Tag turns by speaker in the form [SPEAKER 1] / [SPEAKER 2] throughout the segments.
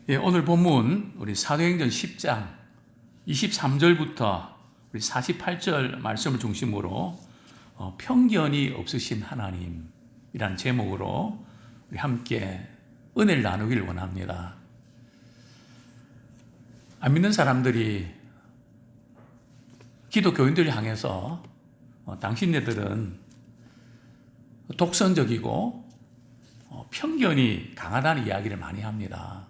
[SPEAKER 1] 예, 오늘 본문 우리 사도행전 10장 23절부터 우리 48절 말씀을 중심으로 편견이 없으신 하나님이라는 제목으로 우리 함께 은혜를 나누기를 원합니다. 안 믿는 사람들이 기독교인들을 향해서 당신네들은 독선적이고 편견이 강하다는 이야기를 많이 합니다.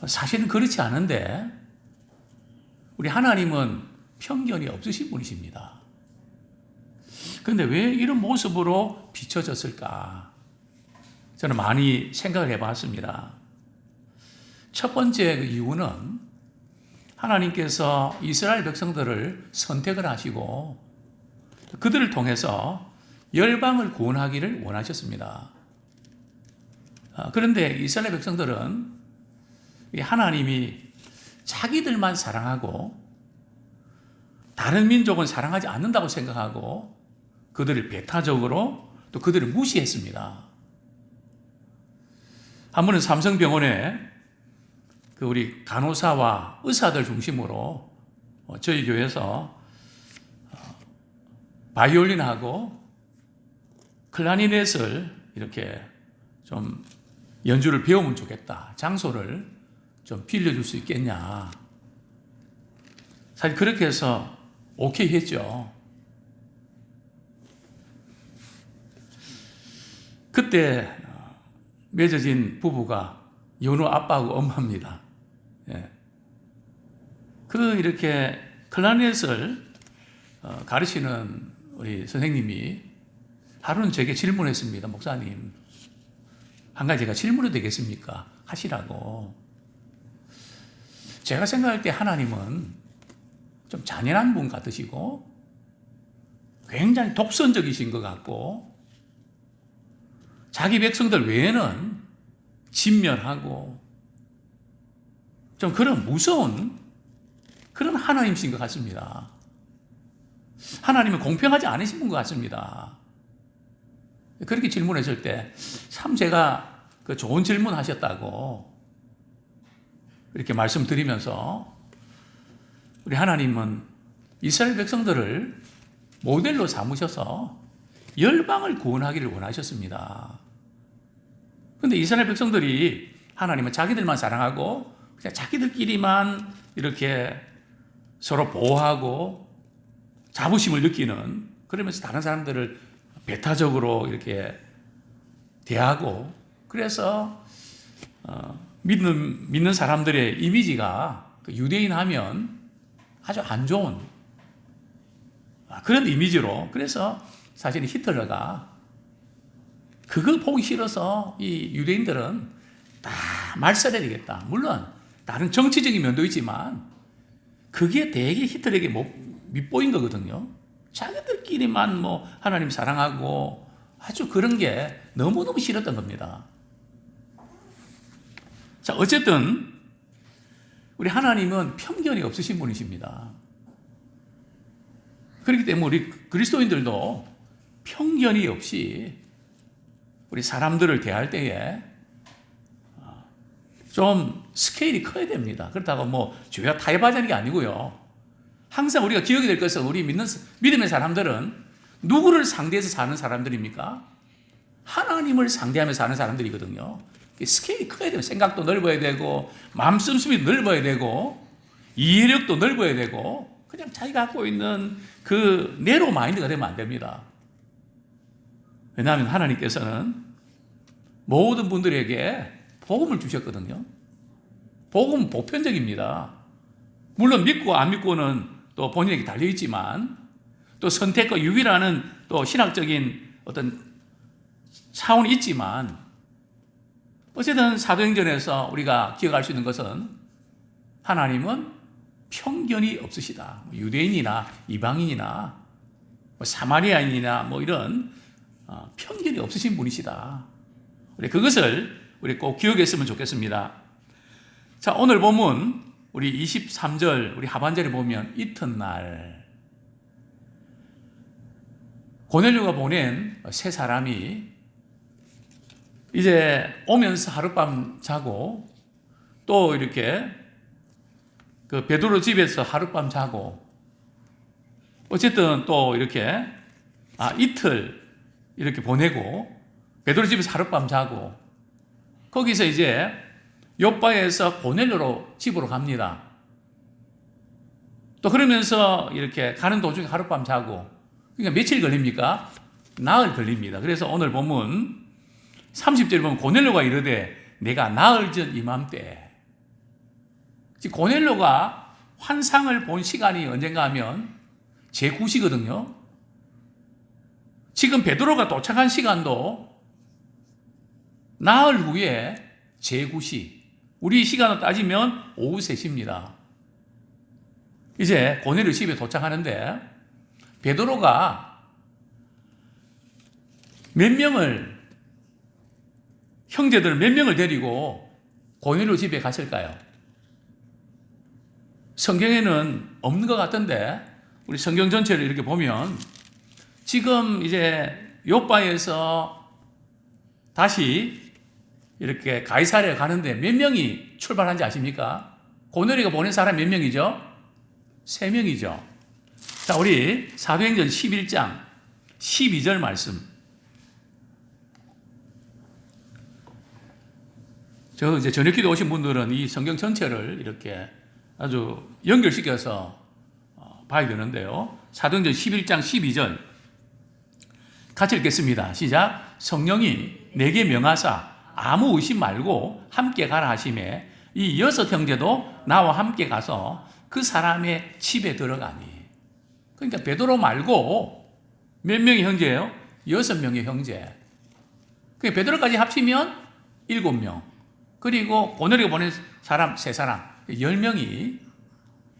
[SPEAKER 1] 사실은 그렇지 않은데 우리 하나님은 편견이 없으신 분이십니다. 그런데 왜 이런 모습으로 비춰졌을까? 저는 많이 생각을 해봤습니다. 첫 번째 그 이유는 하나님께서 이스라엘 백성들을 선택을 하시고 그들을 통해서 열방을 구원하기를 원하셨습니다. 그런데 이스라엘 백성들은 하나님이 자기들만 사랑하고 다른 민족은 사랑하지 않는다고 생각하고 그들을 배타적으로 또 그들을 무시했습니다. 한 번은 삼성병원에 그 우리 간호사와 의사들 중심으로 저희 교회에서 바이올린하고 클라리넷을 이렇게 좀 연주를 배우면 좋겠다. 장소를 좀 빌려줄 수 있겠냐. 사실 그렇게 해서 오케이 했죠. 그때 맺어진 부부가 연우 아빠하고 엄마입니다. 예. 이렇게 클라리넷을 가르치는 우리 선생님이 하루는 제게 질문했습니다. 목사님, 한 가지 제가 질문해도 되겠습니까? 하시라고. 제가 생각할 때 하나님은 좀 잔인한 분 같으시고 굉장히 독선적이신 것 같고 자기 백성들 외에는 진멸하고 좀 그런 무서운 그런 하나님이신 것 같습니다. 하나님은 공평하지 않으신 분 것 같습니다. 그렇게 질문했을 때 참 제가 그 좋은 질문 하셨다고 이렇게 말씀드리면서 우리 하나님은 이스라엘 백성들을 모델로 삼으셔서 열방을 구원하기를 원하셨습니다. 그런데 이스라엘 백성들이 하나님은 자기들만 사랑하고 그냥 자기들끼리만 이렇게 서로 보호하고 자부심을 느끼는, 그러면서 다른 사람들을 배타적으로 이렇게 대하고, 그래서 믿는 사람들의 이미지가 유대인 하면 아주 안 좋은 그런 이미지로, 그래서 사실 히틀러가 그거 보기 싫어서 이 유대인들은 다 말살해야 되겠다. 물론 다른 정치적인 면도 있지만 그게 되게 히틀러에게 밑보인 거거든요. 자기들끼리만 하나님 사랑하고 아주 그런 게 너무너무 싫었던 겁니다. 자, 어쨌든 우리 하나님은 편견이 없으신 분이십니다. 그렇기 때문에 우리 그리스도인들도 편견이 없이 우리 사람들을 대할 때에 좀 스케일이 커야 됩니다. 그렇다고 죄가 타협하자는 게 아니고요. 항상 우리가 기억이 될 것은 우리 믿음의 사람들은 누구를 상대해서 사는 사람들입니까? 하나님을 상대하며 사는 사람들이거든요. 스케일이 커야 돼요. 생각도 넓어야 되고 마음 씀씀이 넓어야 되고 이해력도 넓어야 되고 그냥 자기가 갖고 있는 그 내로 마인드가 되면 안 됩니다. 왜냐하면 하나님께서는 모든 분들에게 복음을 주셨거든요. 복음은 보편적입니다. 물론 믿고 안 믿고는 또 본인에게 달려있지만 또 선택과 유기라는 또 신학적인 어떤 차원이 있지만 어쨌든 사도행전에서 우리가 기억할 수 있는 것은 하나님은 편견이 없으시다. 유대인이나 이방인이나 사마리아인이나 이런 편견이 없으신 분이시다. 우리 그것을 우리 꼭 기억했으면 좋겠습니다. 자, 오늘 본문 우리 23절 우리 하반절에 보면 이튿날 고넬료가 보낸 세 사람이 이제 오면서 하룻밤 자고 또 이렇게 그 베드로 집에서 하룻밤 자고 어쨌든 또 이렇게 이틀 이렇게 보내고 베드로 집에서 하룻밤 자고 거기서 이제 요바에서 고넬료로 집으로 갑니다. 또 그러면서 이렇게 가는 도중에 하룻밤 자고 그러니까 며칠 걸립니까? 나흘 걸립니다. 그래서 오늘 본문 30절 보면 고넬료가 이르되 내가 나흘 전 이맘때 고넬료가 환상을 본 시간이 언젠가 하면 제9시거든요. 지금 베드로가 도착한 시간도 나흘 후에 제9시. 우리 시간으로 따지면 오후 3시입니다. 이제 고넬료 집에 도착하는데 베드로가 형제들 몇 명을 데리고 고넬료 집에 갔을까요? 성경에는 없는 것 같던데 우리 성경 전체를 이렇게 보면 지금 이제 요바에서 다시 이렇게 가이사랴에 가는데 몇 명이 출발한지 아십니까? 고넬료가 보낸 사람 몇 명이죠? 3명이죠. 자, 우리 사도행전 11장 12절 말씀. 이제 저녁기도 오신 분들은 이 성경 전체를 이렇게 아주 연결시켜서 봐야 되는데요. 사도행전 11장 12절 같이 읽겠습니다. 시작. 성령이 내게 명하사 아무 의심 말고 함께 가라 하시매 이 6 형제도 나와 함께 가서 그 사람의 집에 들어가니. 그러니까 베드로 말고 몇 명의 형제예요? 6명의 형제. 그러니까 베드로까지 합치면 7명. 그리고 고넬료가 보낸 사람 3사람. 10명이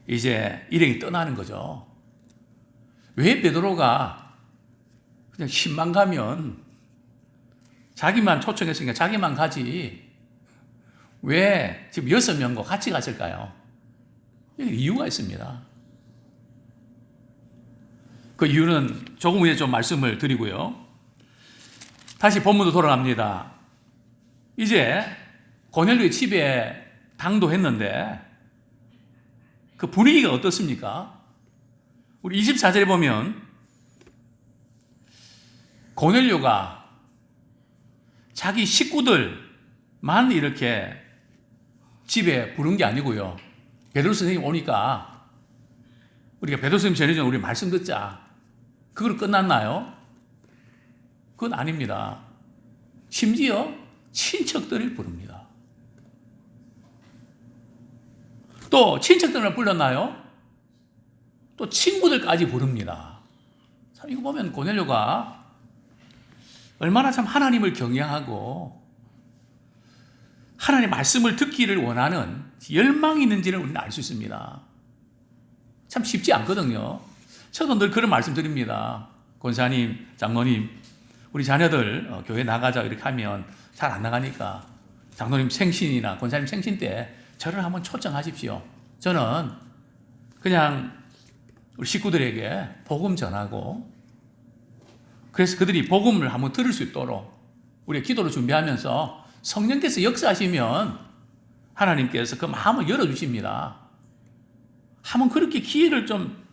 [SPEAKER 1] 이제 일행이 떠나는 거죠. 왜 베드로가 그냥 10만 가면 자기만 초청했으니까 자기만 가지 왜 지금 6명과 같이 갔을까요? 이유가 있습니다. 그 이유는 조금 후에 좀 말씀을 드리고요. 다시 본문으로 돌아갑니다. 이제 고넬료의 집에 당도했는데 그 분위기가 어떻습니까? 우리 24절에 보면 고넬료가 자기 식구들만 이렇게 집에 부른 게 아니고요. 베드로 선생님 오니까 우리가 베드로 선생님 전해준 우리 말씀 듣자. 그걸로 끝났나요? 그건 아닙니다. 심지어 친척들을 부릅니다. 또 친척들을 불렀나요? 또 친구들까지 부릅니다. 참 이거 보면 고넬료가 얼마나 참 하나님을 경외하고 하나님의 말씀을 듣기를 원하는 열망이 있는지를 우리는 알 수 있습니다. 참 쉽지 않거든요. 저도 늘 그런 말씀 드립니다. 권사님, 장로님, 우리 자녀들 교회 나가자 이렇게 하면 잘 안 나가니까 장로님 생신이나 권사님 생신 때 저를 한번 초청하십시오. 저는 그냥 우리 식구들에게 복음 전하고 그래서 그들이 복음을 한번 들을 수 있도록 우리가 기도를 준비하면서 성령께서 역사하시면 하나님께서 그 마음을 열어주십니다. 한번 그렇게 기회를 좀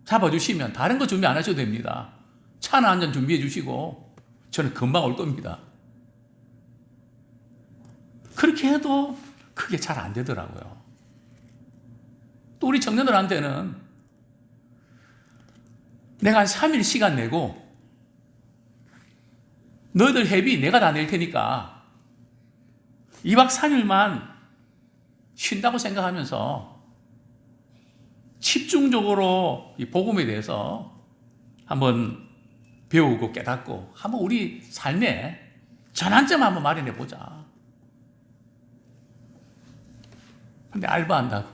[SPEAKER 1] 잡아주시면 다른 거 준비 안 하셔도 됩니다. 차나 한 잔 준비해 주시고 저는 금방 올 겁니다. 그렇게 해도 그게 잘 안 되더라고요. 또 우리 청년들한테는 내가 한 3일 시간 내고 너희들 회비 내가 다 낼 테니까 2박 3일만 쉰다고 생각하면서 집중적으로 이 복음에 대해서 한번 배우고 깨닫고 한번 우리 삶에 전환점 한번 마련해 보자. 근데 알바한다고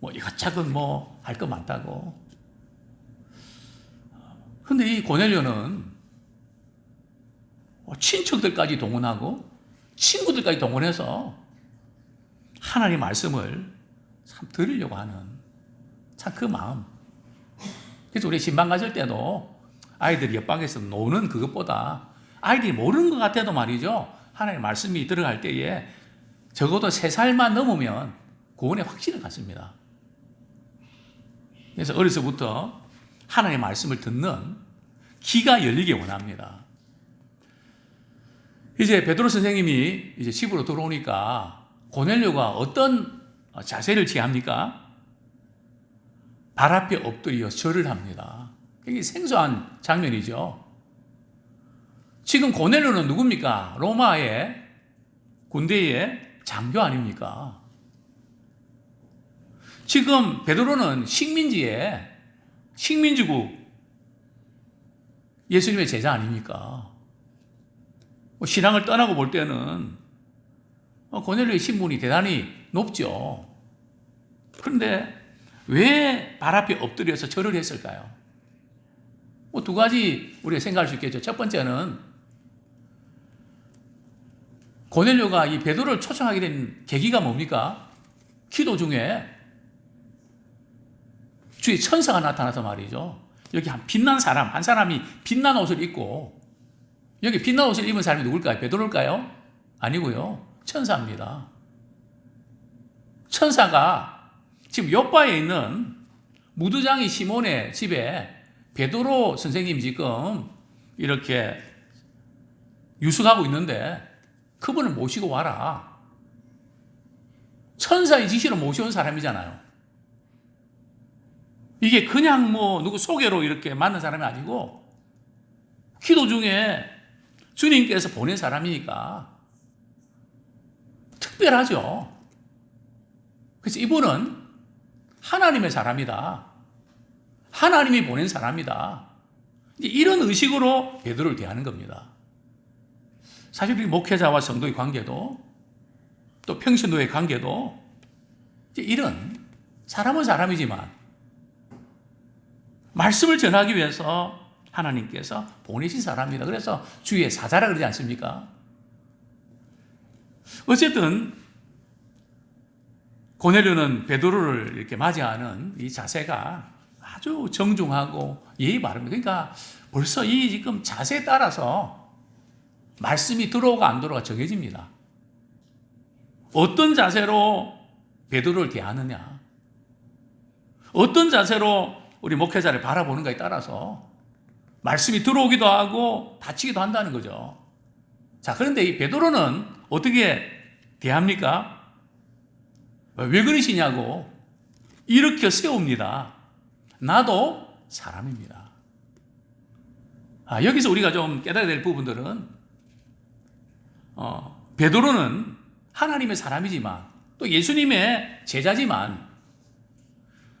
[SPEAKER 1] 뭐 이것저것 뭐 할 거 많다고. 근데 이 고넬료는 친척들까지 동원하고 친구들까지 동원해서 하나님의 말씀을 참 들으려고 하는 참 그 마음. 그래서 우리 신방 가실 때도 아이들이 옆방에서 노는 그것보다 아이들이 모르는 것 같아도 말이죠. 하나님의 말씀이 들어갈 때에 적어도 3살만 넘으면 구원의 확신을 갖습니다. 그래서 어려서부터 하나님의 말씀을 듣는 귀가 열리기 원합니다. 이제 베드로 선생님이 이제 집으로 들어오니까 고넬료가 어떤 자세를 취합니까? 발 앞에 엎드려 절을 합니다. 이게 생소한 장면이죠. 지금 고넬료는 누굽니까? 로마의 군대의 장교 아닙니까? 지금 베드로는 식민지국 예수님의 제자 아닙니까? 신앙을 떠나고 볼 때는 고넬료의 신분이 대단히 높죠. 그런데 왜 발 앞에 엎드려서 절을 했을까요? 두 가지 우리가 생각할 수 있겠죠. 첫 번째는 고넬료가 이 베드로를 초청하게 된 계기가 뭡니까? 기도 중에 주의 천사가 나타나서 말이죠. 여기 빛난 사람, 한 사람이 빛난 옷을 입고, 여기 빛난 옷을 입은 사람이 누굴까요? 베드로일까요? 아니고요. 천사입니다. 천사가 지금 요바에 있는 무두장이 시몬의 집에 베드로 선생님 지금 이렇게 유숙하고 있는데 그분을 모시고 와라. 천사의 지시로 모셔온 사람이잖아요. 이게 그냥 누구 소개로 이렇게 만난 사람이 아니고 기도 중에 주님께서 보낸 사람이니까 특별하죠. 그래서 이분은 하나님의 사람이다. 하나님이 보낸 사람이다. 이런 의식으로 베드로를 대하는 겁니다. 사실 우리 목회자와 성도의 관계도 또 평신도의 관계도 이런 사람은 사람이지만 말씀을 전하기 위해서 하나님께서 보내신 사람입니다. 그래서 주의 사자라 그러지 않습니까? 어쨌든 고넬료는 베드로를 이렇게 맞이하는 이 자세가 아주 정중하고 예의 바릅니다. 그러니까 벌써 이 지금 자세에 따라서 말씀이 들어오고 안 들어오가 정해집니다. 어떤 자세로 베드로를 대하느냐, 어떤 자세로 우리 목회자를 바라보는가에 따라서 말씀이 들어오기도 하고 닫히기도 한다는 거죠. 자, 그런데 이 베드로는 어떻게 대합니까? 왜 그러시냐고 일으켜 세웁니다. 나도 사람입니다. 여기서 우리가 좀 깨달아야 될 부분들은 베드로는 하나님의 사람이지만 또 예수님의 제자지만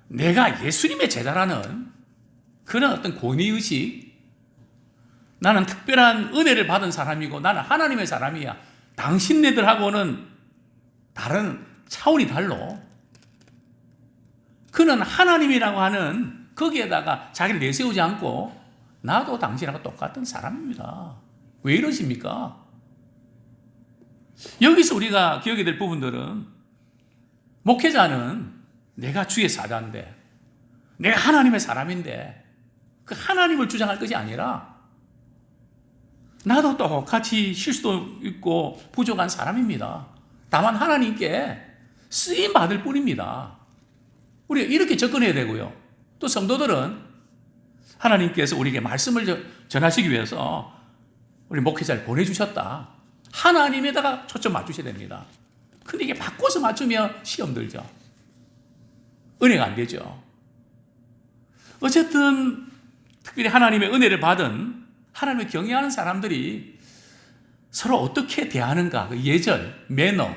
[SPEAKER 1] 내가 예수님의 제자라는 그런 어떤 권위의식, 나는 특별한 은혜를 받은 사람이고 나는 하나님의 사람이야, 당신네들하고는 다른 차원이 달로 그는 하나님이라고 하는 거기에다가 자기를 내세우지 않고 나도 당신하고 똑같은 사람입니다. 왜 이러십니까? 여기서 우리가 기억해야 될 부분들은 목회자는 내가 주의 사자인데, 내가 하나님의 사람인데 그 하나님을 주장할 것이 아니라 나도 똑같이 실수도 있고 부족한 사람입니다. 다만 하나님께 쓰임 받을 뿐입니다. 우리가 이렇게 접근해야 되고요. 또 성도들은 하나님께서 우리에게 말씀을 전하시기 위해서 우리 목회자를 보내주셨다. 하나님에다가 초점 맞추셔야 됩니다. 근데 이게 바꿔서 맞추면 시험 들죠. 은혜가 안 되죠. 어쨌든 특별히 하나님의 은혜를 받은 하나님을 경외하는 사람들이 서로 어떻게 대하는가, 그 예절, 매너,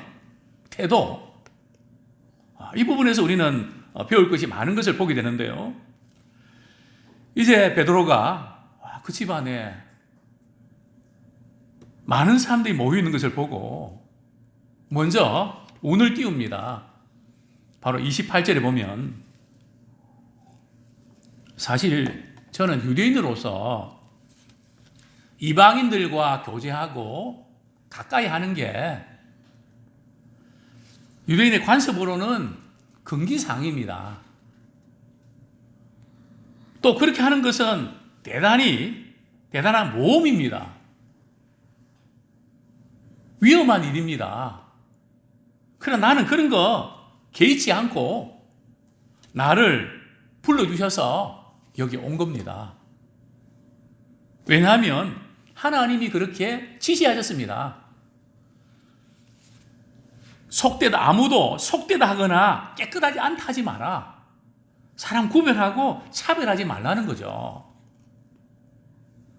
[SPEAKER 1] 태도, 이 부분에서 우리는 배울 것이 많은 것을 보게 되는데요. 이제 베드로가 그 집안에 많은 사람들이 모여 있는 것을 보고 먼저 운을 띄웁니다. 바로 28절에 보면, 사실 저는 유대인으로서 이방인들과 교제하고 가까이 하는 게 유대인의 관습으로는 금기사항입니다. 또 그렇게 하는 것은 대단한 모험입니다. 위험한 일입니다. 그러나 나는 그런 거 개의치 않고 나를 불러주셔서 여기 온 겁니다. 왜냐하면 하나님이 그렇게 지시하셨습니다. 아무도 속되다 하거나 깨끗하지 않다 하지 마라. 사람 구별하고 차별하지 말라는 거죠.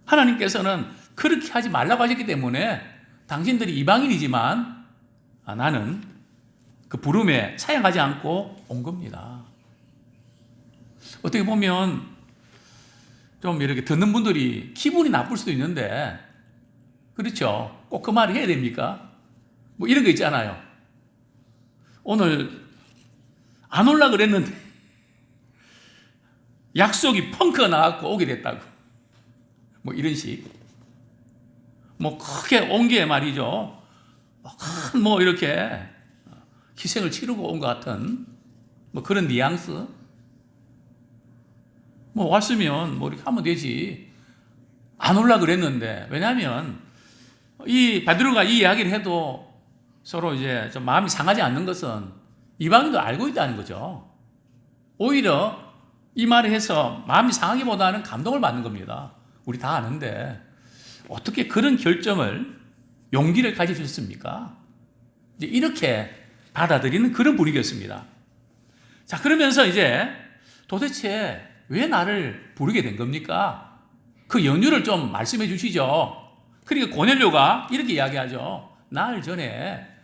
[SPEAKER 1] 하나님께서는 그렇게 하지 말라고 하셨기 때문에 당신들이 이방인이지만 나는 그 부름에 사양하지 않고 온 겁니다. 어떻게 보면 좀 이렇게 듣는 분들이 기분이 나쁠 수도 있는데, 그렇죠? 꼭 그 말을 해야 됩니까? 뭐 이런 거 있잖아요. 오늘 안 올라 그랬는데 약속이 펑크가 나갖고 오게 됐다고. 뭐 이런 식. 뭐 크게 온 게 말이죠. 큰 뭐 이렇게 희생을 치르고 온 것 같은 뭐 그런 뉘앙스. 뭐 왔으면 뭐 이렇게 하면 되지. 안 올라 그랬는데. 왜냐하면 이 베드로가 이 이야기를 해도 서로 이제 좀 마음이 상하지 않는 것은 이방인도 알고 있다는 거죠. 오히려 이 말을 해서 마음이 상하기보다는 감동을 받는 겁니다. 우리 다 아는데 어떻게 그런 결정을 용기를 가져주셨습니까? 이제 이렇게 받아들이는 그런 분위기였습니다. 자, 그러면서 이제 도대체 왜 나를 부르게 된 겁니까? 그 연유를 좀 말씀해 주시죠. 그러니까 고넬료가 이렇게 이야기하죠. 나흘 전에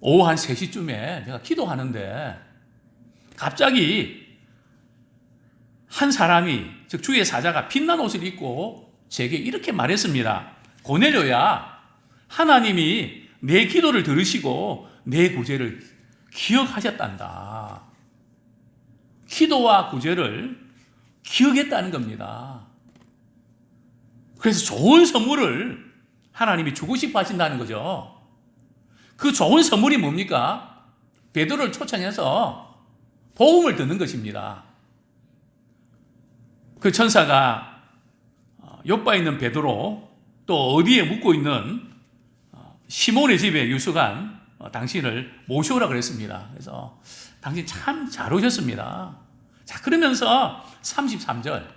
[SPEAKER 1] 오후 한 3시쯤에 내가 기도하는데 갑자기 한 사람이, 즉 주의 사자가 빛난 옷을 입고 제게 이렇게 말했습니다. 고넬료야, 하나님이 내 기도를 들으시고 내 구제를 기억하셨단다. 기도와 구제를 기억했다는 겁니다. 그래서 좋은 선물을 하나님이 주고 싶어 하신다는 거죠. 그 좋은 선물이 뭡니까? 베드로를 초청해서 복음을 듣는 것입니다. 그 천사가 욥바에 있는 베드로, 또 어디에 묵고 있는 시몬의 집에 유숙한 당신을 모셔오라 그랬습니다. 그래서 당신 참 잘 오셨습니다. 자, 그러면서 33절,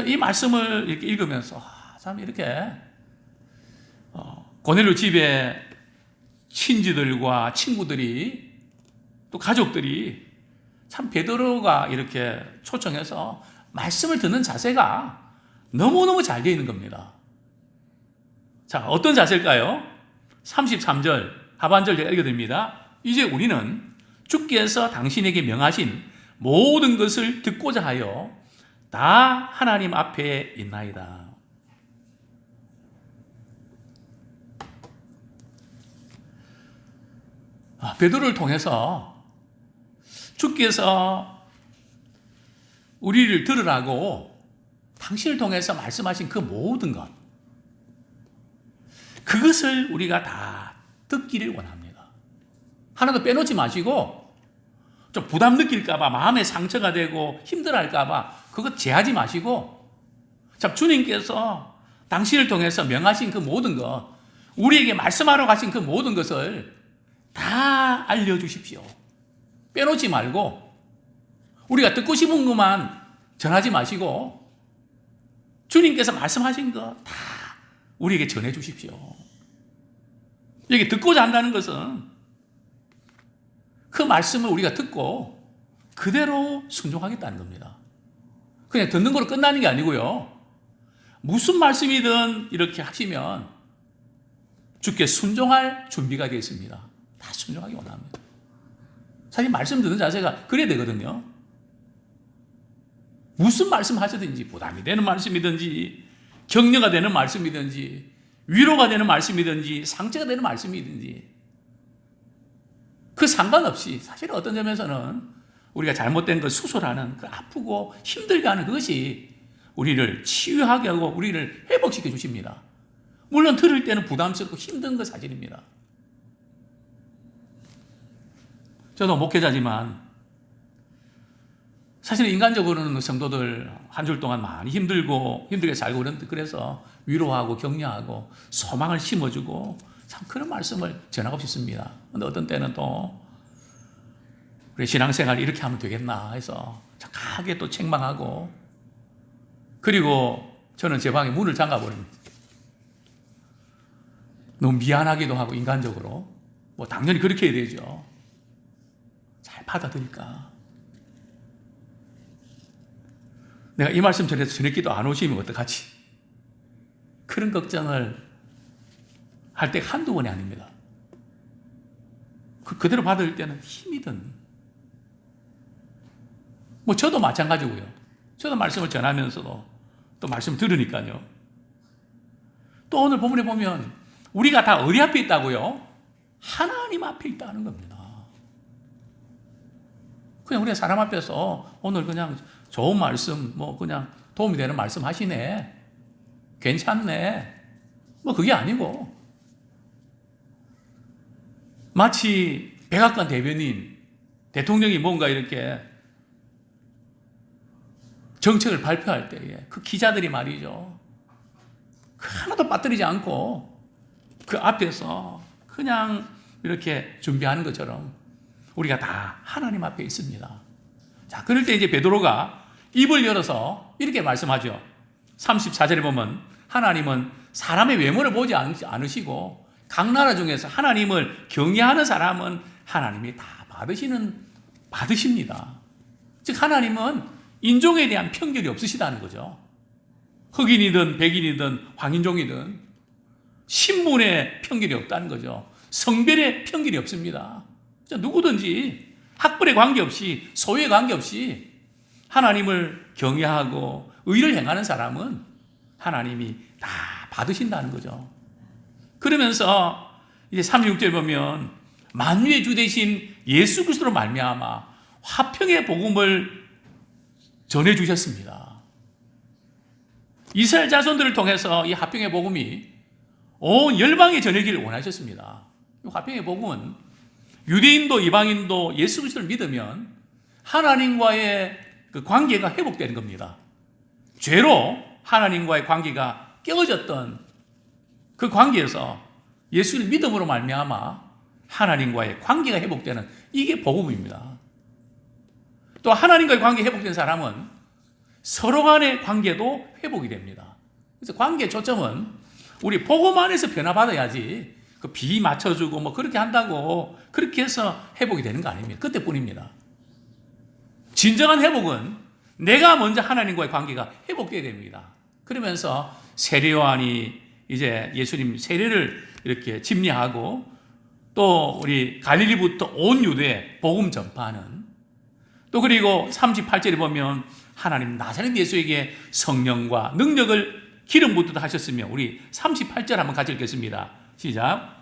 [SPEAKER 1] 이 말씀을 이렇게 읽으면서 참 이렇게 고넬료 집에 친지들과 친구들이 또 가족들이 참 베드로가 이렇게 초청해서 말씀을 듣는 자세가 너무너무 잘 되어 있는 겁니다. 자, 어떤 자세일까요? 33절 하반절 제가 읽어드립니다. 이제 우리는 주께서 당신에게 명하신 모든 것을 듣고자 하여 다 하나님 앞에 있나이다. 베드로를 통해서 주께서 우리를 들으라고 당신을 통해서 말씀하신 그 모든 것, 그것을 우리가 다 듣기를 원합니다. 하나도 빼놓지 마시고, 좀 부담 느낄까봐, 마음에 상처가 되고 힘들어할까봐 그것 제하지 마시고, 참 주님께서 당신을 통해서 명하신 그 모든 것, 우리에게 말씀하러 가신 그 모든 것을 다 알려주십시오. 빼놓지 말고 우리가 듣고 싶은 것만 전하지 마시고 주님께서 말씀하신 거 다 우리에게 전해 주십시오. 여기 듣고자 한다는 것은 그 말씀을 우리가 듣고 그대로 순종하겠다는 겁니다. 그냥 듣는 걸로 끝나는 게 아니고요. 무슨 말씀이든 이렇게 하시면 주께 순종할 준비가 되어 있습니다. 다 순종하기 원합니다. 사실 말씀 듣는 자세가 그래야 되거든요. 무슨 말씀 하시든지, 부담이 되는 말씀이든지, 격려가 되는 말씀이든지, 위로가 되는 말씀이든지, 상처가 되는 말씀이든지, 그 상관없이 사실 어떤 점에서는 우리가 잘못된 걸 수술하는, 그 아프고 힘들게 하는 그것이 우리를 치유하게 하고 우리를 회복시켜 주십니다. 물론 들을 때는 부담스럽고 힘든 건 사실입니다. 저도 목회자지만 사실 인간적으로는 성도들 한 주 동안 많이 힘들게 살고 그래서 위로하고 격려하고 소망을 심어주고 참 그런 말씀을 전하고 싶습니다. 근데 어떤 때는 또 우리 신앙생활 이렇게 하면 되겠나 해서 착하게 또 책망하고, 그리고 저는 제 방에 문을 잠가버립니다. 너무 미안하기도 하고 인간적으로 뭐 당연히 그렇게 해야 되죠. 잘 받아들일까? 내가 이 말씀 전해서 저녁기도 안 오시면 어떡하지? 그런 걱정을 할 때가 한두 번이 아닙니다. 그대로 받을 때는 힘이 든. 뭐 저도 마찬가지고요. 저도 말씀을 전하면서도 또 말씀 들으니까요. 또 오늘 본문에 보면 우리가 다 어디 앞에 있다고요? 하나님 앞에 있다는 겁니다. 그냥 우리가 사람 앞에서 오늘 그냥 좋은 말씀, 뭐 그냥 도움이 되는 말씀 하시네, 괜찮네, 뭐 그게 아니고, 마치 백악관 대변인, 대통령이 뭔가 이렇게 정책을 발표할 때에 그 기자들이 말이죠, 하나도 빠뜨리지 않고 그 앞에서 그냥 이렇게 준비하는 것처럼 우리가 다 하나님 앞에 있습니다. 자, 그럴 때 이제 베드로가 입을 열어서 이렇게 말씀하죠. 34절에 보면 하나님은 사람의 외모를 보지 않으시고 각 나라 중에서 하나님을 경외하는 사람은 하나님이 다 받으십니다. 즉 하나님은 인종에 대한 편견이 없으시다는 거죠. 흑인이든 백인이든 황인종이든 신분의 편견이 없다는 거죠. 성별의 편견이 없습니다. 누구든지 학벌에 관계없이, 소유에 관계없이 하나님을 경외하고 의를 행하는 사람은 하나님이 다 받으신다는 거죠. 그러면서 이제 36절 보면 만유의 주 되신 예수 그리스도로 말미암아 화평의 복음을 전해주셨습니다. 이스라엘 자손들을 통해서 이 화평의 복음이 온 열방에 전해지기를 원하셨습니다. 화평의 복음은 유대인도 이방인도 예수 그리스도를 믿으면 하나님과의 그 관계가 회복되는 겁니다. 죄로 하나님과의 관계가 깨어졌던 그 관계에서 예수를 믿음으로 말미암아 하나님과의 관계가 회복되는, 이게 복음입니다. 또 하나님과의 관계가 회복된 사람은 서로 간의 관계도 회복이 됩니다. 그래서 관계의 초점은 우리 복음 안에서 변화받아야지 그 비 맞춰주고 뭐 그렇게 한다고 그렇게 해서 회복이 되는 거 아닙니다. 그때뿐입니다. 진정한 회복은 내가 먼저 하나님과의 관계가 회복되어야 됩니다. 그러면서 세례 요한이 이제 예수님 세례를 이렇게 집례하고 또 우리 갈릴리부터 온 유대에 복음 전파하는, 또 그리고 38절에 보면 하나님 나사렛 예수에게 성령과 능력을 기름 붓듯 하셨으며, 우리 38절 한번 같이 읽겠습니다. 시작.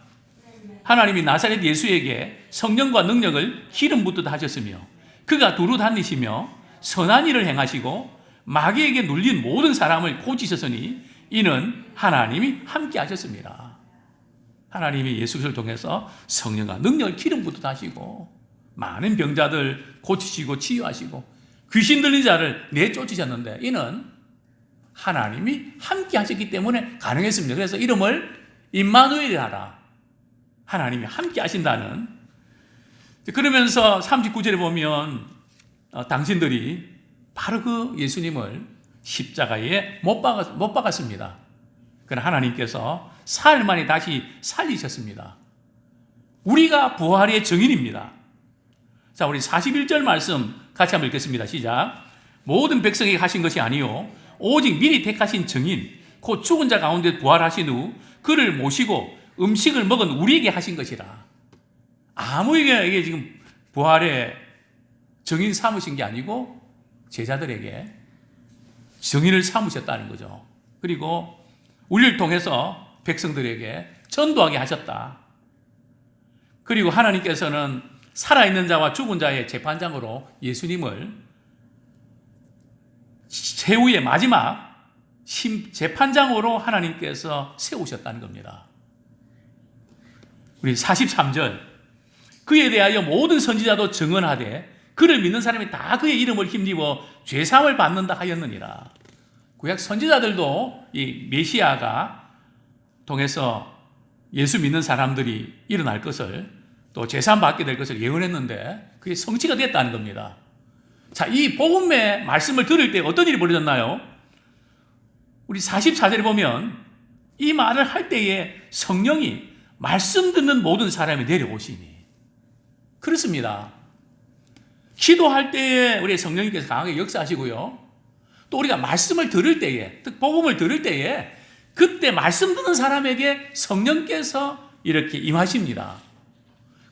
[SPEAKER 1] 하나님이 나사렛 예수에게 성령과 능력을 기름 붓듯 하셨으며 그가 두루 다니시며 선한 일을 행하시고 마귀에게 눌린 모든 사람을 고치셨으니 이는 하나님이 함께 하셨습니다. 하나님이 예수 그리스도를 통해서 성령과 능력을 기름 붓듯 하시고 많은 병자들 고치시고 치유하시고 귀신 들린 자를 내쫓으셨는데 이는 하나님이 함께 하셨기 때문에 가능했습니다. 그래서 이름을 임마누엘이라 하라. 하나님이 함께 하신다는. 그러면서 39절에 보면 당신들이 바로 그 예수님을 십자가에 못 박았습니다. 그러나 하나님께서 사흘 만에 다시 살리셨습니다. 우리가 부활의 증인입니다. 자, 우리 41절 말씀 같이 한번 읽겠습니다. 시작. 모든 백성에게 하신 것이 아니요 오직 미리 택하신 증인 곧 죽은 자 가운데 부활하신 후 그를 모시고 음식을 먹은 우리에게 하신 것이라. 아무에게 지금 부활의 증인 삼으신 게 아니고 제자들에게 증인을 삼으셨다는 거죠. 그리고 우리를 통해서 백성들에게 전도하게 하셨다. 그리고 하나님께서는 살아있는 자와 죽은 자의 재판장으로 예수님을 최후의 마지막 재판장으로 하나님께서 세우셨다는 겁니다. 우리 43절, 그에 대하여 모든 선지자도 증언하되 그를 믿는 사람이 다 그의 이름을 힘입어 죄사함을 받는다 하였느니라. 구약 선지자들도 이 메시아가 통해서 예수 믿는 사람들이 일어날 것을 또 죄사함 받게 될 것을 예언했는데 그게 성취가 됐다는 겁니다. 자, 이 복음의 말씀을 들을 때 어떤 일이 벌어졌나요? 우리 44절에 보면 이 말을 할 때에 성령이 말씀 듣는 모든 사람이 내려오시니. 그렇습니다. 기도할 때에 우리 성령님께서 강하게 역사하시고요. 또 우리가 말씀을 들을 때에, 즉 복음을 들을 때에 그때 말씀 듣는 사람에게 성령께서 이렇게 임하십니다.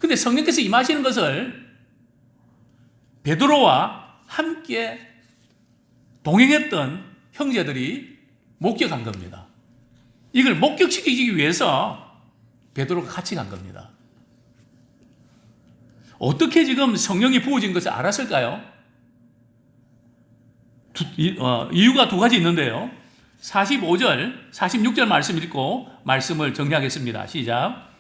[SPEAKER 1] 근데 성령께서 임하시는 것을 베드로와 함께 동행했던 형제들이 목격한 겁니다. 이걸 목격시키기 위해서 베드로가 같이 간 겁니다. 어떻게 지금 성령이 부어진 것을 알았을까요? 이유가 두 가지 있는데요. 45절, 46절 말씀 읽고 말씀을 정리하겠습니다. 시작.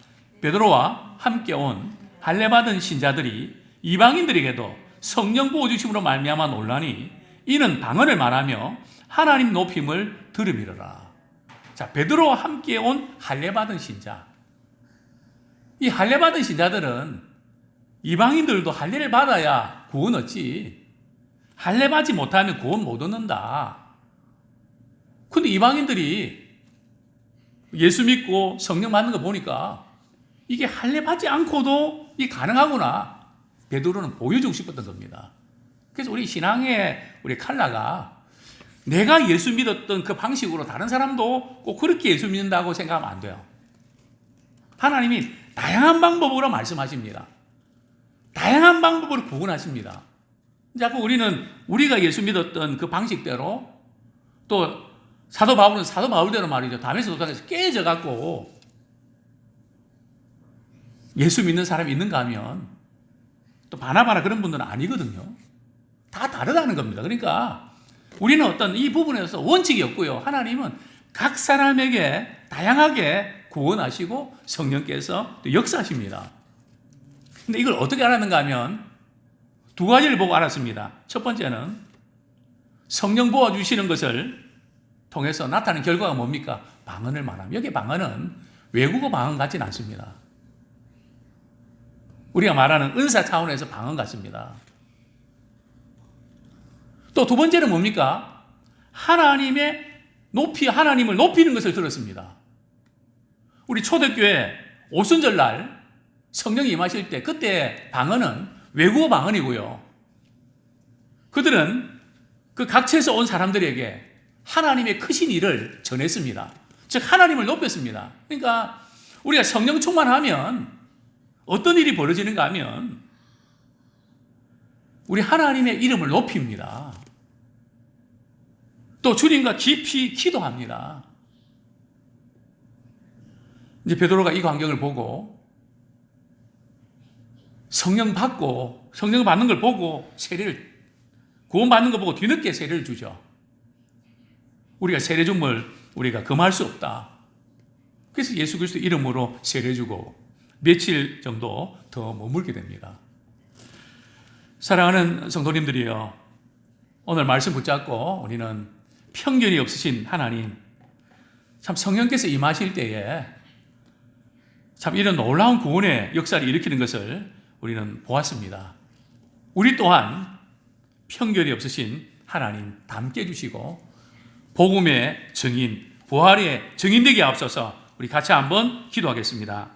[SPEAKER 1] 베드로와 함께 온 할례받은 신자들이 이방인들에게도 성령 부어주심으로 말미암아 놀라니 이는 방언을 말하며 하나님 높임을 들음이로라. 자, 베드로와 함께 온 할례받은 신자. 이 할례받은 신자들은 이방인들도 할례를 받아야 구원 얻지. 할례 받지 못하면 구원 못 얻는다. 근데 이방인들이 예수 믿고 성령 받는 거 보니까 이게 할례 받지 않고도 이게 가능하구나. 베드로는 보여주고 싶었던 겁니다. 그래서 우리 신앙의 우리 칼라가 내가 예수 믿었던 그 방식으로 다른 사람도 꼭 그렇게 예수 믿는다고 생각하면 안 돼요. 하나님이 다양한 방법으로 말씀하십니다. 다양한 방법으로 구원하십니다. 자꾸 우리는 우리가 예수 믿었던 그 방식대로 또 사도 바울은 사도 바울대로 말이죠. 담에서 도착해서 깨져갖고 예수 믿는 사람이 있는가 하면 또 바나바나 그런 분들은 아니거든요. 다 다르다는 겁니다. 그러니까 우리는 어떤 이 부분에서 원칙이 없고요. 하나님은 각 사람에게 다양하게 구원하시고 성령께서 또 역사하십니다. 근데 이걸 어떻게 알았는가 하면 두 가지를 보고 알았습니다. 첫 번째는 성령 부어주시는 것을 통해서 나타나는 결과가 뭡니까? 방언을 말하면. 여기 방언은 외국어 방언 같지는 않습니다. 우리가 말하는 은사 차원에서 방언 같습니다. 또 두 번째는 뭡니까? 하나님을 높이는 것을 들었습니다. 우리 초대교회 오순절 날 성령이 임하실 때 그때 방언은 외국어 방언이고요. 그들은 그 각처에서 온 사람들에게 하나님의 크신 일을 전했습니다. 즉 하나님을 높였습니다. 그러니까 우리가 성령 충만하면 어떤 일이 벌어지는가 하면 우리 하나님의 이름을 높입니다. 또 주님과 깊이 기도합니다. 이제 베드로가 이 광경을 보고 성령 받는 걸 보고 구원받는 걸 보고 뒤늦게 세례를 주죠. 우리가 세례 줌을 우리가 금할 수 없다. 그래서 예수 그리스도 이름으로 세례 주고 며칠 정도 더 머물게 됩니다. 사랑하는 성도님들이요, 오늘 말씀 붙잡고 우리는 편견이 없으신 하나님, 참 성령께서 임하실 때에 참 이런 놀라운 구원의 역사를 일으키는 것을 우리는 보았습니다. 우리 또한 편견이 없으신 하나님 닮게 해주시고 복음의 증인, 부활의 증인 되게 앞서서 우리 같이 한번 기도하겠습니다.